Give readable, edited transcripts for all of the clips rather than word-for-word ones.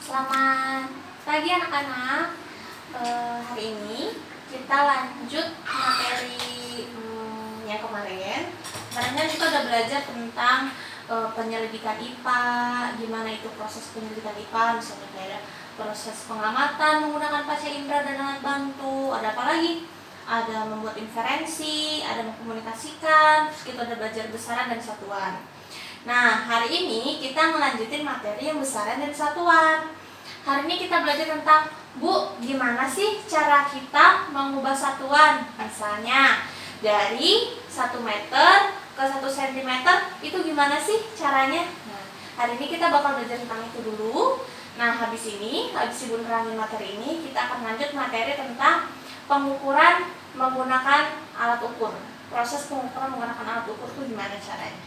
Selamat pagi anak-anak. Hari ini kita lanjut materi yang kemarin. Kemarin kita udah belajar tentang penyelidikan IPA, gimana itu proses penyelidikan IPA, misalnya kayak proses pengamatan menggunakan panca indera dan alat bantu. Ada apa lagi? Ada membuat inferensi, ada mengkomunikasikan, terus kita udah belajar besaran dan satuan. Nah, hari ini kita melanjutin materi yang besaran dan satuan. Hari ini kita belajar tentang, Bu, gimana sih cara kita mengubah satuan? Misalnya, dari 1 meter ke 1 cm, itu gimana sih caranya? Nah, hari ini kita bakal belajar tentang itu dulu. Nah, habis Ibu nerangin materi ini, kita akan lanjut materi tentang pengukuran menggunakan alat ukur. Proses pengukuran menggunakan alat ukur itu gimana caranya?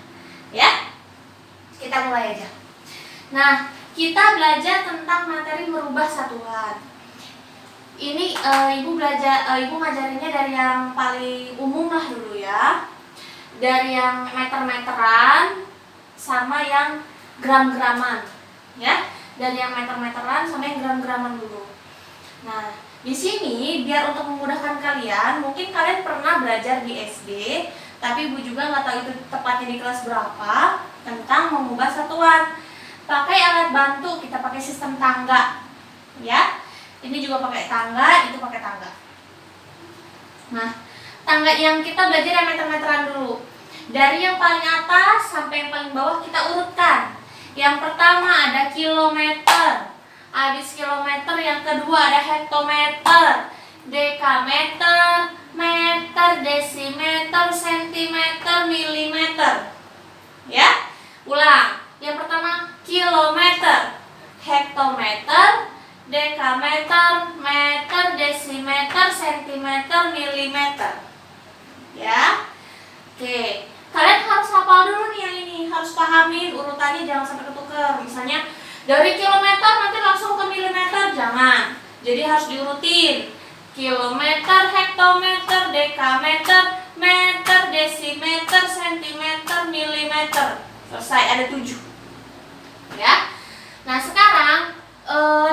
Ya? Kita mulai aja. Nah, kita belajar tentang materi merubah satuan. Ini Ibu ngajarinnya dari yang paling umum lah dulu ya. Dari yang meter-meteran sama yang gram-graman, ya. Dari yang meter-meteran sama yang gram-graman dulu. Nah, di sini biar untuk memudahkan kalian, mungkin kalian pernah belajar di SD, tapi Ibu juga nggak tahu itu tepatnya di kelas berapa, tentang mengubah satuan. Pakai alat bantu, kita pakai sistem tangga, ya. Ini juga pakai tangga, itu pakai tangga. Nah, tangga yang kita belajar yang meter-meteran dulu. Dari yang paling atas sampai yang paling bawah kita urutkan. Yang pertama ada kilometer, habis kilometer yang kedua ada hektometer, dekameter, meter, desimeter, sentimeter, milimeter. Ya, ulang. Yang pertama kilometer, hektometer, dekameter, meter, desimeter, sentimeter, milimeter. Ya. Oke, kalian harus hafal dulu nih yang ini, harus pahamin urutannya, jangan sampai ketukar. Misalnya dari kilometer nanti langsung ke milimeter, jangan. Jadi harus diurutin. Kilometer, hektometer, dekameter, meter, desimeter, sentimeter, milimeter. Selesai, ada 7. Ya. Nah, sekarang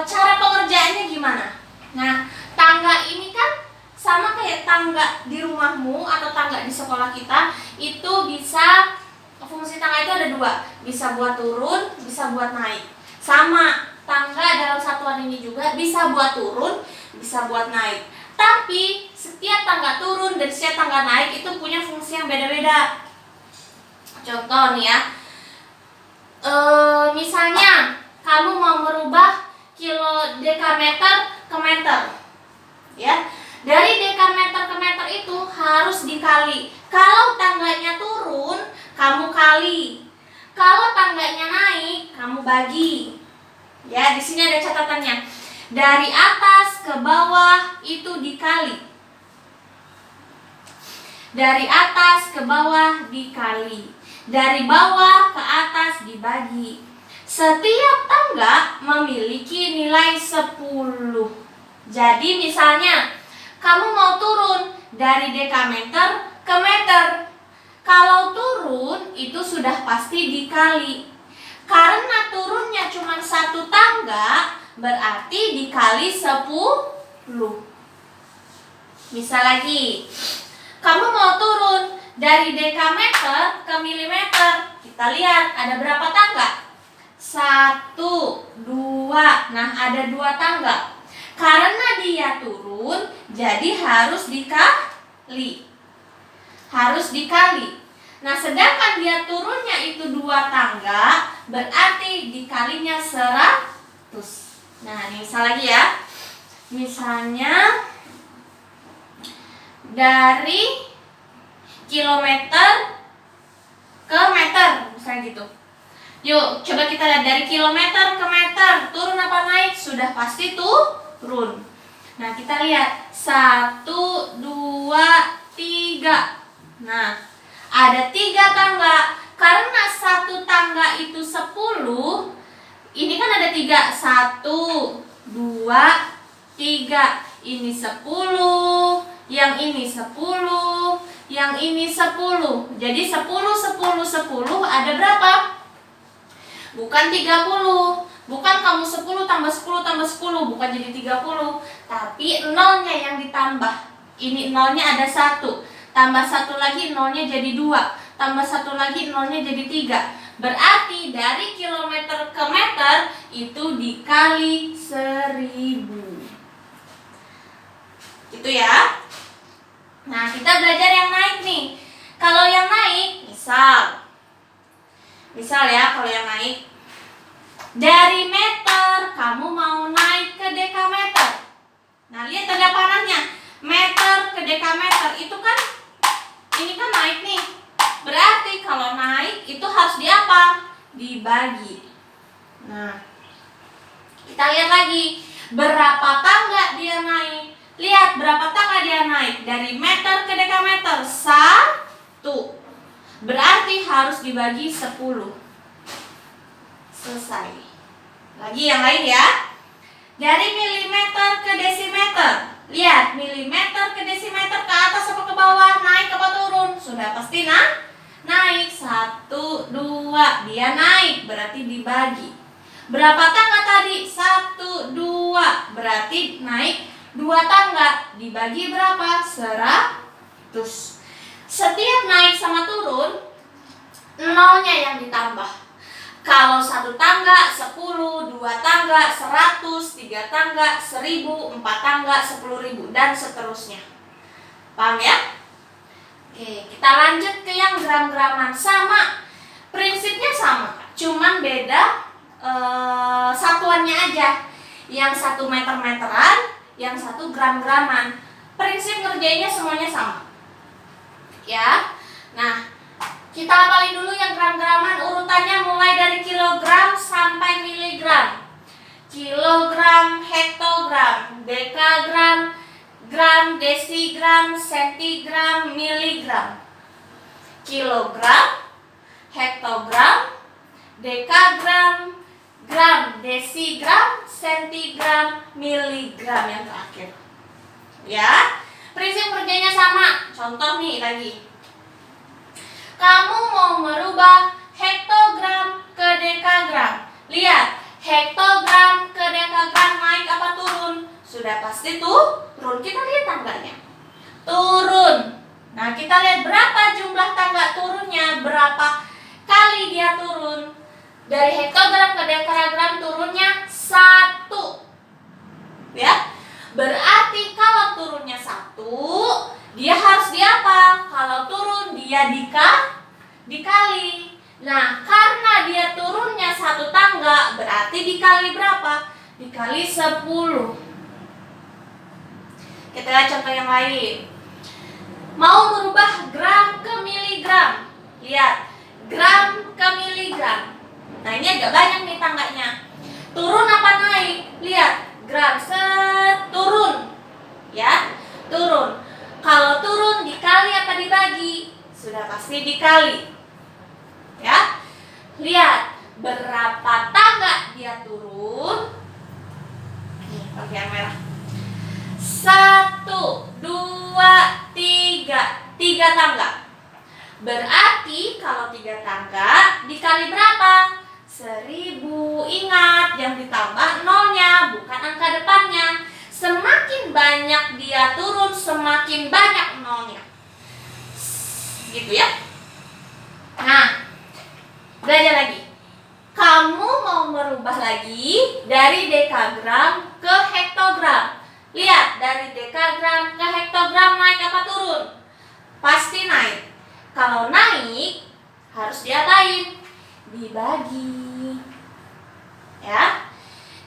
cara pengerjaannya gimana? Nah, tangga ini kan sama kayak tangga di rumahmu atau tangga di sekolah kita, itu bisa, fungsi tangga itu ada 2, bisa buat turun, bisa buat naik. Sama, tangga dalam satuan ini juga bisa buat turun, bisa buat naik. Tapi setiap tangga turun dan setiap tangga naik itu punya fungsi yang beda-beda. Contoh nih ya, misalnya kamu mau merubah dekameter ke meter, ya. Dari dekameter ke meter itu harus dikali. Kalau tangganya turun, kamu kali. Kalau tangganya naik, kamu bagi. Ya, di sini ada catatannya. Dari atas ke bawah itu dikali. Dari atas ke bawah dikali. Dari bawah ke atas dibagi. Setiap tangga memiliki nilai 10. Jadi misalnya kamu mau turun dari dekameter ke meter. Kalau turun itu sudah pasti dikali. Karena turunnya cuma 1 tangga, berarti dikali 10. Misal lagi, kamu mau turun dari dekameter ke milimeter. Kita lihat ada berapa tangga? 1, 2. Nah, ada 2 tangga. Karena dia turun, jadi harus dikali. Harus dikali. Nah, sedangkan dia turunnya itu 2 tangga, berarti dikalinya 100. Nah, ini misal lagi ya. Misalnya dari kilometer ke meter, misalnya gitu. Yuk, coba kita lihat dari kilometer ke meter, turun apa naik? Sudah pasti turun. Nah, kita lihat 1, 2, 3. Nah, ada 3 tangga. Karena 1 tangga itu 10, ini kan ada 3. 1, 2, 3. Ini 10, yang ini 10, yang ini 10. Jadi 10, 10, 10 ada berapa? Bukan 30. Bukan kamu 10 tambah 10 tambah 10, bukan jadi 30, tapi nolnya yang ditambah. Ini nolnya ada 1, tambah 1 lagi nolnya jadi 2, tambah 1 lagi nolnya jadi 3. Berarti dari kilometer ke meter itu dikali 1000. Gitu ya. Nah, kita belajar yang naik nih. Kalau yang naik, misal ya, kalau yang naik dari meter, kamu mau naik ke dekameter. Nah, lihat tanda panahnya. Meter ke dekameter itu kan, ini kan naik nih. Berarti kalau naik itu harus diapa? Dibagi. Nah, kita lihat lagi. Berapa tangga dia naik? Lihat berapa tangga dia naik. Dari meter ke dekameter 1. Berarti harus dibagi 10. Selesai. Lagi yang lain ya. Dari milimeter ke desimeter. Lihat, milimeter ke desimeter ke atas apa ke bawah? Naik apa turun? Sudah pasti naik. 1, 2. Dia naik, berarti dibagi. Berapa tangga tadi? 1, 2. Berarti naik 2 tangga. Dibagi berapa? 100. Setiap naik sama turun, nolnya yang ditambah. Kalau 1 tangga 10, 2 tangga 100, 3 tangga 1000, 4 tangga 10.000 dan seterusnya. Paham ya? Oke, kita lanjut ke yang gram-graman. Sama, prinsipnya sama, cuman beda satuannya aja. Yang 1 meter-meteran, yang 1 gram-graman. Prinsip ngerjainnya semuanya sama. Ya. Nah, kita hafalin dulu yang gram-graman, urutannya mulai dari kilogram sampai miligram. Kilogram, hektogram, dekagram, gram, desigram, sentigram, miligram. Kilogram, hektogram, dekagram, gram, desigram, sentigram, miligram yang terakhir. Ya, prinsip kerjanya sama. Contoh nih lagi. Kamu mau merubah hektogram ke dekagram. Lihat, hektogram ke dekagram naik apa turun? Sudah pasti turun. Kita lihat tangganya. Turun. Nah, kita lihat berapa jumlah tangga turunnya, berapa kali dia turun. Dari hektogram ke dekagram turunnya 1. Ya. Berarti kalau turunnya 1, dia harus diapa? Kalau turun dia dikali. Nah, karena dia turunnya 1 tangga, berarti dikali berapa? Dikali 10. Kita lihat contoh yang lain. Mau merubah gram ke miligram. Lihat, gram ke miligram. Nah, ini agak banyak nih tangganya. Turun apa naik? Lihat, gram turun. Ya, turun. Kalau turun dikali apa dibagi? Sudah pasti dikali. Ya. Lihat berapa tangga dia turun. Nih, pakai yang merah. 1, 2, 3. 3 tangga. Berarti kalau 3 tangga dikali berapa? 1000. Ingat, yang ditambah nolnya, bukan angka depannya. Semakin banyak dia turun, semakin banyak nolnya. Gitu ya. Nah, belajar lagi. Kamu mau merubah lagi dari dekagram ke hektogram. Lihat, dari dekagram ke hektogram naik apa turun? Pasti naik. Kalau naik, harus diapain? Dibagi. Ya,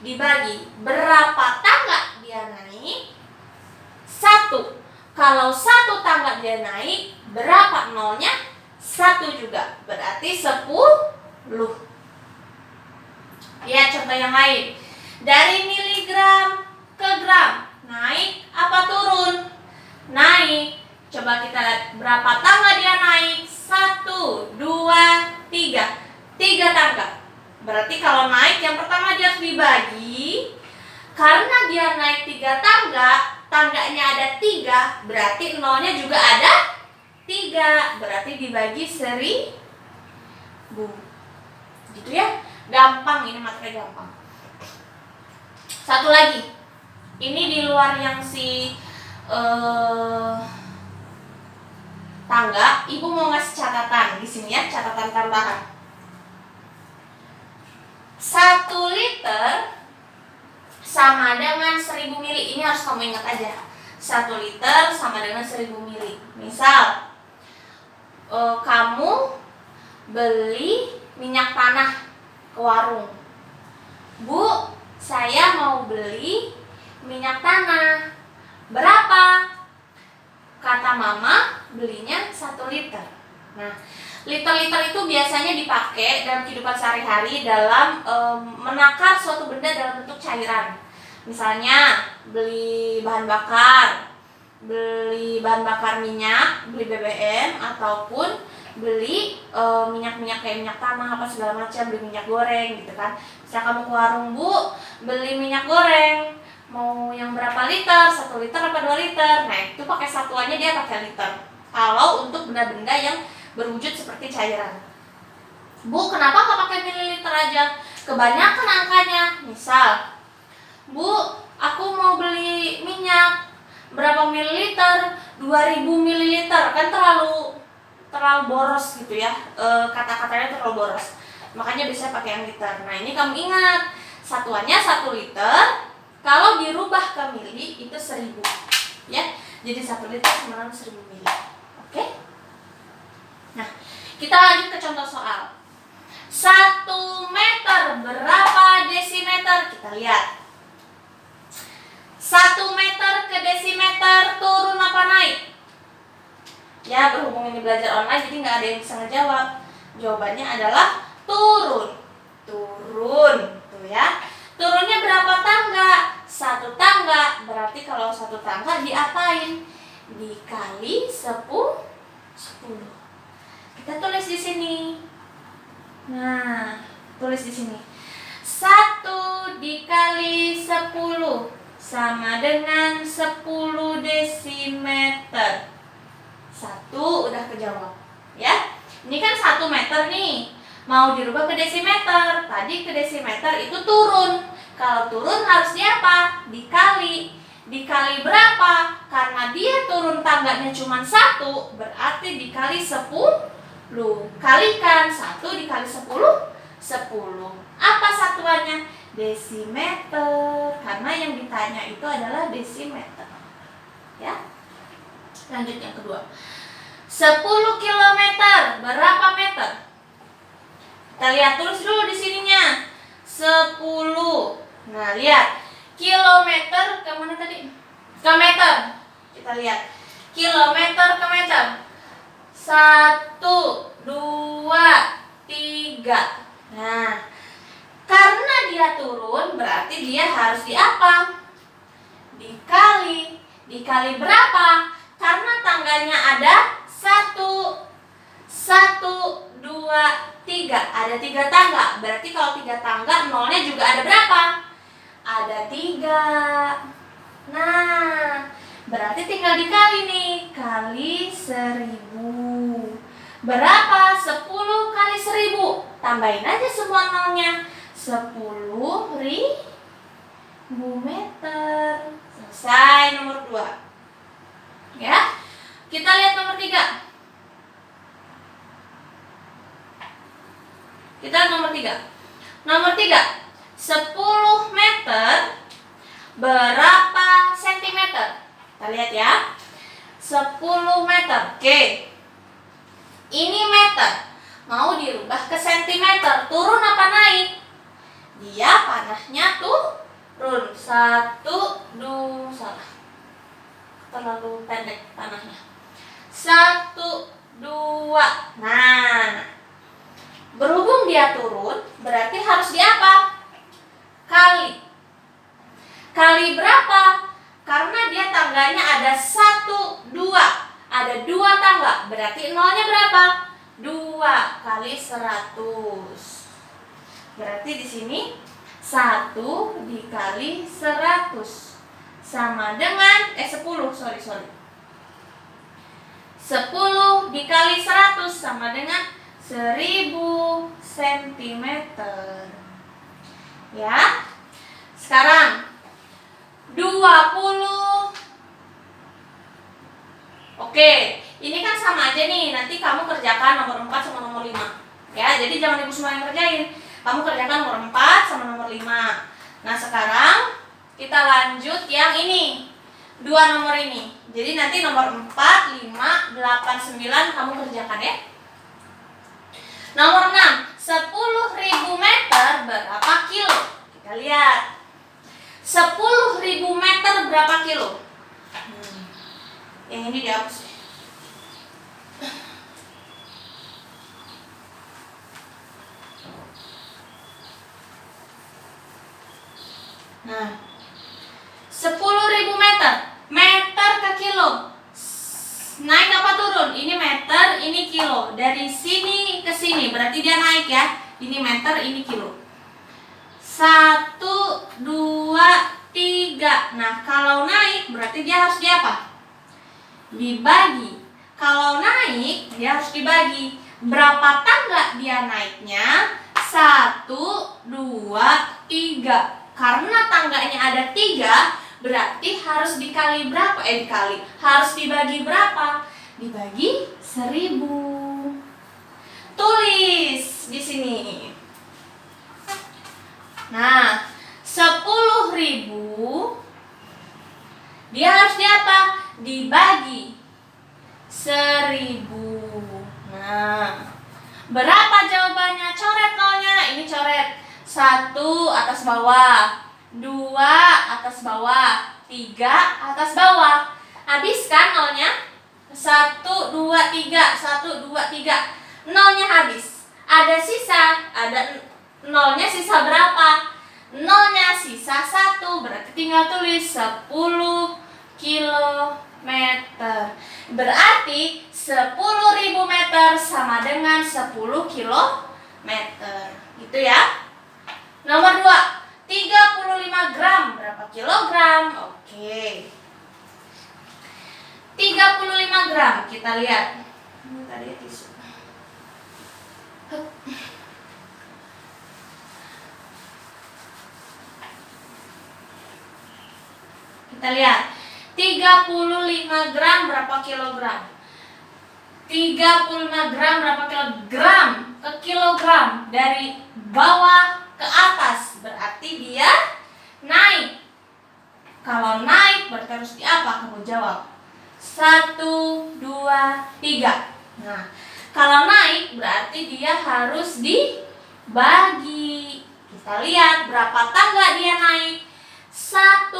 dibagi. Berapa tangga dia naik? 1. Kalau 1 tangga dia naik, berapa nolnya? 1 juga. Berarti 10. Lihat contoh yang lain. Dari miligram ke gram, naik apa turun? Naik. Coba kita lihat berapa tangga dia naik. 1, 2, 3. 3 tangga. Berarti kalau naik yang pertama dia harus dibagi. Karena dia naik 3 tangga, tangganya ada 3, berarti nolnya juga ada 3. Berarti dibagi 1000. Gitu ya. Gampang, ini materi gampang. Satu lagi, ini di luar yang si tangga, ibu mau ngasih catatan di sini ya, catatan tambahan. 1 liter sama dengan 1000 mili. Ini harus kamu ingat aja. 1 liter sama dengan 1000 mili. Misal kamu beli minyak tanah ke warung. Bu, saya mau beli minyak tanah. Berapa? Kata mama, belinya 1 liter. Nah, liter-liter itu biasanya dipakai dalam kehidupan sehari-hari dalam menakar suatu benda dalam bentuk cairan. Misalnya beli bahan bakar minyak, beli BBM, ataupun beli minyak-minyak kayak minyak tanah apa segala macam, beli minyak goreng gitu kan. Misalnya kamu ke warung, Bu, beli minyak goreng, mau yang berapa liter? 1 liter apa 2 liter? Nah, itu pakai satuannya dia pakai liter. Kalau untuk benda-benda yang berwujud seperti cairan. Bu, kenapa nggak pakai mililiter aja? Kebanyakan angkanya. Misal, Bu, aku mau beli minyak berapa mililiter? 2000 mililiter. Kan terlalu boros gitu ya. Kata-katanya terlalu boros. Makanya bisa pakai yang liter. Nah, ini kamu ingat, satuannya 1 liter. Kalau dirubah ke mili itu 1000. Ya. Jadi 1 liter sama dengan 1000 mili. Oke? Nah, kita lanjut ke contoh soal. 1 meter berapa desimeter? Kita lihat. 1 meter ke desimeter turun apa naik? Ya, berhubung ini belajar online jadi nggak ada yang bisa ngejawab. Jawabannya adalah turun. Turun, tuh ya. Turunnya berapa tangga? 1 tangga. Berarti kalau 1 tangga diapain? Dikali 10. Kita tulis di sini. Nah, tulis di sini. 1 dikali 10 sama dengan 10 desimeter. 1 udah kejawab. Ya. Ini kan 1 meter nih. Mau dirubah ke desimeter. Tadi ke desimeter itu turun. Kalau turun harus apa? Dikali. Dikali berapa? Karena dia turun tangganya cuma 1, berarti dikali 10. Kalikan 1 dikali 10, 10. Apa satuannya? Desimeter. Karena yang ditanya itu adalah desimeter. Ya. Lanjut yang kedua. 10 kilometer berapa meter? Kita lihat tulis dulu di sininya. 10. Nah, lihat. Kilometer ke mana tadi? Ke meter. Kita lihat. Kilometer ke meter. 1, 2, 3. Nah, karena dia turun berarti dia harus diapa? Dikali. Dikali berapa? Karena tangganya ada 1, 2, 3. Ada 3 tangga. Berarti kalau 3 tangga, nolnya juga ada berapa? Ada 3. Nah, berarti tinggal dikali nih. Kali 1000. Berapa? 10 kali 1000. Tambahin aja semua nolnya. 10.000 meter. Selesai nomor 2. Ya. Kita lihat nomor 3. Kita lihat nomor 3. Nomor 3. 10 meter berapa sentimeter? Kita lihat ya. 10 meter. Oke. Ini meter. Mau dirubah ke sentimeter. Turun apa naik? Dia panahnya turun. 1, 2, salah. Terlalu pendek panahnya. 1, 2. Nah, berhubung dia turun, berarti harus diapa? Kali. Kali berapa? Karena dia tangganya ada 1, 2. Ada 2 tangga. Berarti nolnya berapa? 2 kali 100. Berarti di sini 1 dikali 100 sama dengan 10, sorry. 10 dikali 100 sama dengan 1000 cm. Ya. Sekarang 20. Oke, ini kan sama aja nih. Nanti kamu kerjakan nomor 4 sama nomor 5. Ya, jadi jangan ibu semua yang kerjain. Kamu kerjakan nomor 4 sama nomor 5. Nah, sekarang kita lanjut yang ini. 2 nomor ini. Jadi nanti nomor 4, 5, 8, 9 kamu kerjakan ya. Nomor 6, 10.000 meter berapa kilo? Kita lihat. 10.000 meter berapa kilo? Yang ini dihapus ya. Nah, 10.000 meter. Meter ke kilo. Naik apa turun? Ini meter, ini kilo. Dari sini ke sini, berarti dia naik ya. Ini meter, ini kilo. 1, 2, 3. Nah, kalau naik berarti dia harus di apa? Dibagi. Kalau naik, dia harus dibagi. Berapa tangga dia naiknya? 1, 2, 3. Karena tangganya ada 3, berarti harus dikali berapa? Harus dibagi berapa? Dibagi 1000. Tulis di sini. Nah, 10.000 dia harus di apa? Dibagi 1000. Nah, berapa jawabannya? Coret nolnya. Ini coret. 1 atas bawah, 2 atas bawah, 3 atas bawah. Habiskan nolnya. 1, 2, 3, 1, 2, 3. Nolnya habis. Ada sisa, ada nolnya sisa berapa? Nolnya sisa 1, berarti tinggal tulis 10 kilometer. Berarti 10.000 meter sama dengan 10 kilometer. Gitu ya. Nomor 2, 35 gram berapa kilogram? Oke. 35 gram, kita lihat. Ini tadi tisu. Kita lihat. 35 gram berapa kilogram? 35 gram berapa kilogram? Ke kilogram. Dari bawah ke atas, berarti dia naik. Kalau naik berarti harus di apa? Kamu jawab. 1, 2, 3. Nah, kalau naik berarti dia harus dibagi. Kita lihat berapa tangga dia naik. 1,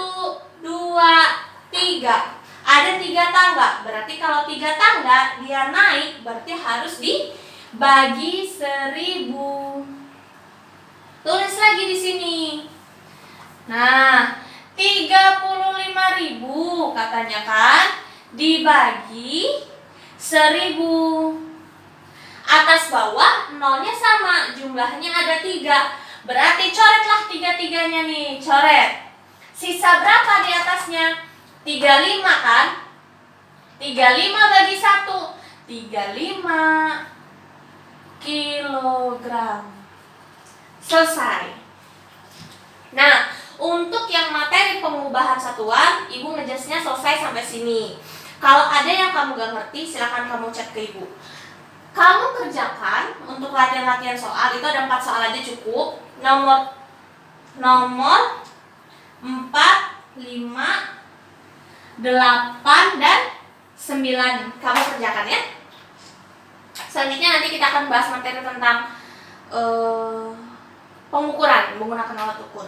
2, 3. Ada 3 tangga. Berarti kalau 3 tangga dia naik berarti harus dibagi 1000. Tulis lagi di sini. Nah, 35.000 katanya kan, dibagi 1000. Atas bawah nolnya sama, jumlahnya ada 3. Berarti coretlah 3-3-nya nih, coret. Sisa berapa di atasnya? 35 kan? 35 bagi 1, 35 kilogram. Selesai. Nah, untuk yang materi pengubahan satuan, ibu ngejasnya selesai sampai sini. Kalau ada yang kamu gak ngerti, silakan kamu chat ke ibu. Kamu kerjakan untuk latihan-latihan soal, itu ada 4 soal aja cukup. Nomor 4, 5, 8, dan 9. Kamu kerjakan ya. Selanjutnya nanti kita akan bahas materi tentang pengukuran menggunakan alat ukur.